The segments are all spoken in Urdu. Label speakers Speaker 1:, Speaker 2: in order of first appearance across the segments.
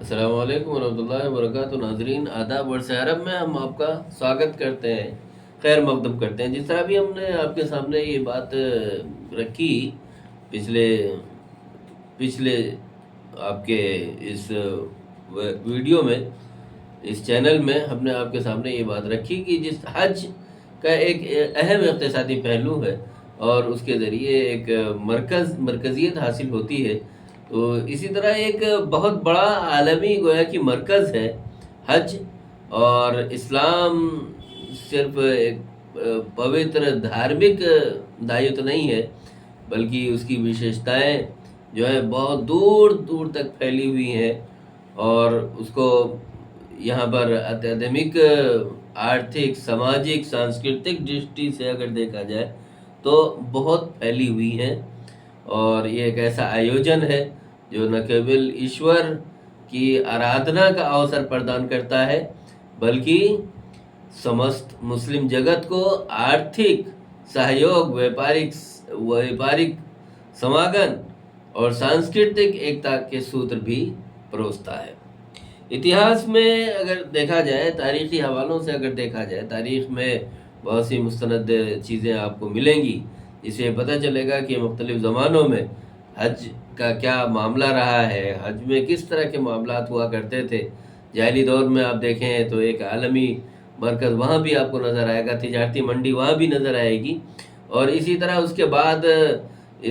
Speaker 1: السلام علیکم ورحمۃ اللہ وبرکاتہ ناظرین، آداب ورث عرب میں ہم آپ کا سواگت کرتے ہیں، خیر مقدم کرتے ہیں۔ جس طرح بھی ہم نے آپ کے سامنے یہ بات رکھی پچھلے پچھلے آپ کے اس ویڈیو میں، اس چینل میں ہم نے آپ کے سامنے یہ بات رکھی کہ جس حج کا ایک اہم اقتصادی پہلو ہے اور اس کے ذریعے ایک مرکزیت حاصل ہوتی ہے، تو اسی طرح ایک بہت بڑا عالمی گویا کہ مرکز ہے حج۔ اور اسلام صرف ایک پوتر دھارمک دائت نہیں ہے، بلکہ اس کی وشیشتائیں جو ہے بہت دور دور تک پھیلی ہوئی ہیں، اور اس کو یہاں پر اکیڈمک، آرتھک، سماجک، سانسکرتک درشٹی سے اگر دیکھا جائے تو بہت پھیلی ہوئی ہیں۔ اور یہ ایک ایسا آیوجن ہے جو نہ کیول ایشور کی آرادھنا کا اوسر پردان کرتا ہے، بلکہ سمست مسلم جگت کو آرتھک سہیوگ، ویپارک سماگن اور سانسکرتک ایکتا کے سوتر بھی پروستا ہے۔ اتہاس میں اگر دیکھا جائے، تاریخی حوالوں سے اگر دیکھا جائے، تاریخ میں بہت سی مستند چیزیں آپ کو ملیں گی، اس سے پتہ چلے گا کہ مختلف زمانوں میں حج کا کیا معاملہ رہا ہے، حج میں کس طرح کے معاملات ہوا کرتے تھے۔ جاہلی دور میں آپ دیکھیں تو ایک عالمی مرکز وہاں بھی آپ کو نظر آئے گا، تجارتی منڈی وہاں بھی نظر آئے گی، اور اسی طرح اس کے بعد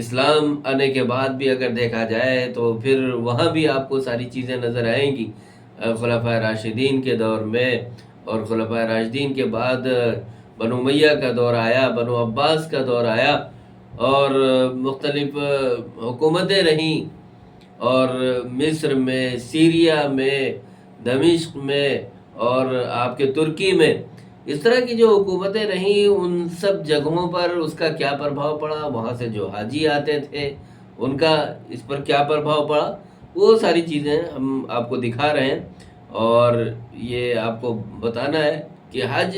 Speaker 1: اسلام آنے کے بعد بھی اگر دیکھا جائے تو پھر وہاں بھی آپ کو ساری چیزیں نظر آئیں گی۔ خلفائے راشدین کے دور میں اور خلفائے راشدین کے بعد بنو امیہ کا دور آیا، بنو عباس کا دور آیا، اور مختلف حکومتیں رہیں، اور مصر میں، سیریا میں، دمشق میں، اور آپ کے ترکی میں، اس طرح کی جو حکومتیں رہیں، ان سب جگہوں پر اس کا کیا پربھاؤ پڑا، وہاں سے جو حاجی آتے تھے ان کا اس پر کیا پربھاؤ پڑا، وہ ساری چیزیں ہم آپ کو دکھا رہے ہیں۔ اور یہ آپ کو بتانا ہے کہ حج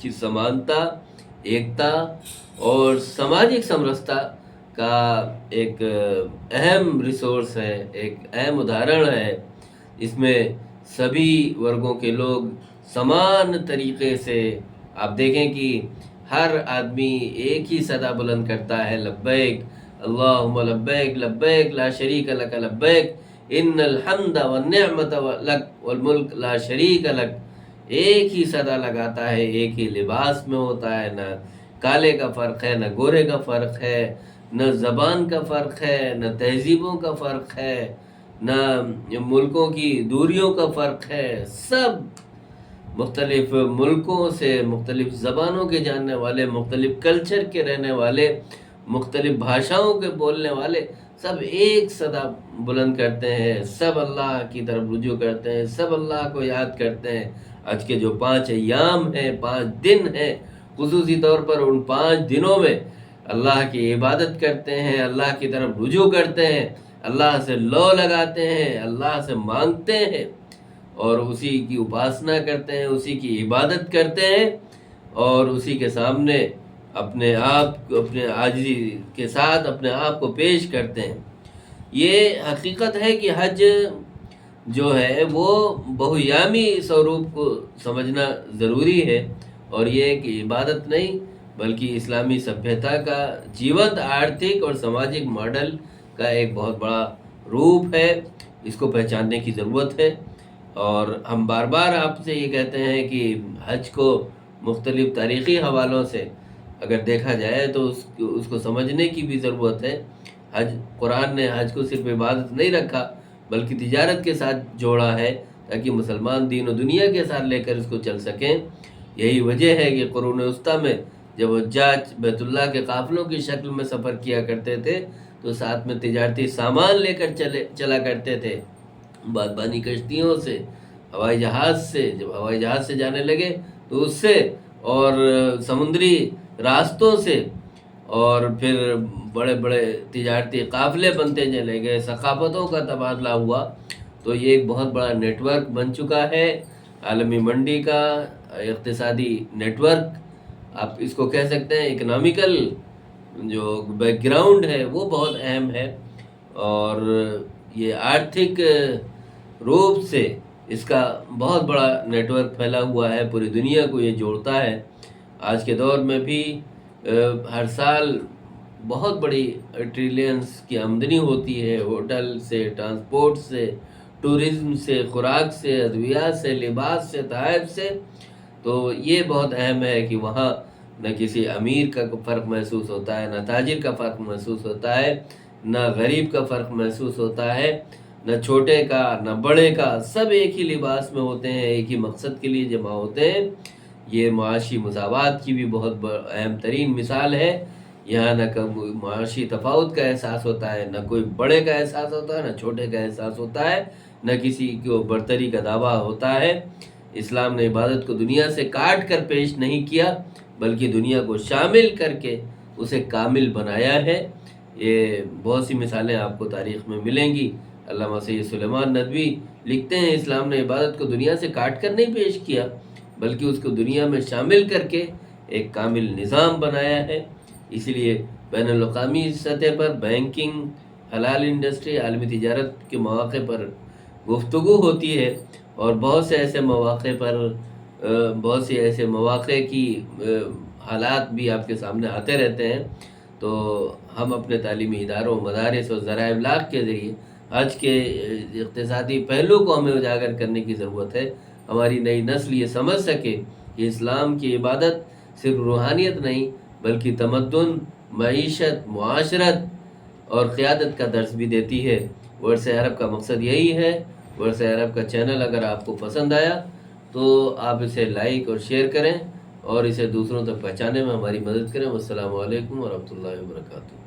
Speaker 1: کہ سمانتا، ایکتا اور سماجک سمرستا کا ایک اہم ریسورس ہے، ایک اہم ادھارن ہے۔ اس میں سبھی ورگوں کے لوگ سمان طریقے سے، آپ دیکھیں کہ ہر آدمی ایک ہی صدا بلند کرتا ہے، لبیک اللہم لبیک لبیک لا شریک لک لبیک ان الحمد والنعمت لک والملک لا شریک لک۔ ایک ہی صدا لگاتا ہے، ایک ہی لباس میں ہوتا ہے، نہ کالے کا فرق ہے، نہ گورے کا فرق ہے، نہ زبان کا فرق ہے، نہ تہذیبوں کا فرق ہے، نہ ملکوں کی دوریوں کا فرق ہے۔ سب مختلف ملکوں سے، مختلف زبانوں کے جاننے والے، مختلف کلچر کے رہنے والے، مختلف بھاشاؤں کے بولنے والے، سب ایک صدا بلند کرتے ہیں، سب اللہ کی طرف رجوع کرتے ہیں، سب اللہ کو یاد کرتے ہیں۔ آج کے جو 5 ایام ہیں، 5 دن ہیں، خصوصی طور پر ان 5 دنوں میں اللہ کی عبادت کرتے ہیں، اللہ کی طرف رجوع کرتے ہیں، اللہ سے لو لگاتے ہیں، اللہ سے مانگتے ہیں، اور اسی کی اپاسنا کرتے ہیں، اسی کی عبادت کرتے ہیں، اور اسی کے سامنے اپنے آپ کو، اپنے عاجزی کے ساتھ اپنے آپ کو پیش کرتے ہیں۔ یہ حقیقت ہے کہ حج جو ہے وہ بہیامی سوروپ کو سمجھنا ضروری ہے، اور یہ ایک عبادت نہیں بلکہ اسلامی سبھیتا کا جیونت آرتھک اور سماجک ماڈل کا ایک بہت بڑا روپ ہے۔ اس کو پہچاننے کی ضرورت ہے، اور ہم بار بار آپ سے یہ کہتے ہیں کہ حج کو مختلف تاریخی حوالوں سے اگر دیکھا جائے تو اس کو سمجھنے کی بھی ضرورت ہے۔ قرآن نے حج کو صرف عبادت نہیں رکھا بلکہ تجارت کے ساتھ جوڑا ہے، تاکہ مسلمان دین و دنیا کے ساتھ لے کر اس کو چل سکیں۔ یہی وجہ ہے کہ قرون وسطیٰ میں جب حجاج بیت اللہ کے قافلوں کی شکل میں سفر کیا کرتے تھے تو ساتھ میں تجارتی سامان لے کر چلا کرتے تھے، بادبانی کشتیوں سے، ہوائی جہاز سے۔ جب ہوائی جہاز سے جانے لگے تو اس سے، اور سمندری راستوں سے، اور پھر بڑے بڑے تجارتی قافلے بنتے چلے گئے، ثقافتوں کا تبادلہ ہوا، تو یہ ایک بہت بڑا نیٹ ورک بن چکا ہے، عالمی منڈی کا اقتصادی نیٹ ورک آپ اس کو کہہ سکتے ہیں۔ اکنامیکل جو بیک گراؤنڈ ہے وہ بہت اہم ہے، اور یہ آرتھک روپ سے اس کا بہت بڑا نیٹ ورک پھیلا ہوا ہے، پوری دنیا کو یہ جوڑتا ہے۔ آج کے دور میں بھی ہر سال بہت بڑی ٹریلینز کی آمدنی ہوتی ہے، ہوٹل سے، ٹرانسپورٹ سے، ٹورزم سے، خوراک سے، ادویات سے، لباس سے، تحائف سے۔ تو یہ بہت اہم ہے کہ وہاں نہ کسی امیر کا فرق محسوس ہوتا ہے، نہ تاجر کا فرق محسوس ہوتا ہے، نہ غریب کا فرق محسوس ہوتا ہے، نہ چھوٹے کا نہ بڑے کا، سب ایک ہی لباس میں ہوتے ہیں، ایک ہی مقصد کے لیے جمع ہوتے ہیں۔ یہ معاشی مساوات کی بھی بہت اہم ترین مثال ہے۔ یہاں نہ کوئی معاشی تفاوت کا احساس ہوتا ہے، نہ کوئی بڑے کا احساس ہوتا ہے، نہ چھوٹے کا احساس ہوتا ہے، نہ کسی کو برتری کا دعویٰ ہوتا ہے۔ اسلام نے عبادت کو دنیا سے کاٹ کر پیش نہیں کیا، بلکہ دنیا کو شامل کر کے اسے کامل بنایا ہے۔ یہ بہت سی مثالیں آپ کو تاریخ میں ملیں گی۔ علامہ سید سلیمان ندوی لکھتے ہیں، اسلام نے عبادت کو دنیا سے کاٹ کر نہیں پیش کیا، بلکہ اس کو دنیا میں شامل کر کے ایک کامل نظام بنایا ہے۔ اسی لیے بین الاقوامی سطح پر بینکنگ، حلال انڈسٹری، عالمی تجارت کے مواقع پر گفتگو ہوتی ہے، اور بہت سے ایسے مواقع کی حالات بھی آپ کے سامنے آتے رہتے ہیں۔ تو ہم اپنے تعلیمی اداروں، مدارس اور ذرائع ابلاغ کے ذریعے آج کے اقتصادی پہلو کو ہمیں اجاگر کرنے کی ضرورت ہے۔ ہماری نئی نسل یہ سمجھ سکے کہ اسلام کی عبادت صرف روحانیت نہیں، بلکہ تمدن، معیشت، معاشرت اور قیادت کا درس بھی دیتی ہے۔ ورثہ عرب کا مقصد یہی ہے۔ ورثہ عرب کا چینل اگر آپ کو پسند آیا تو آپ اسے لائک اور شیئر کریں، اور اسے دوسروں تک پہنچانے میں ہماری مدد کریں۔ والسلام علیکم ورحمۃ اللہ وبرکاتہ۔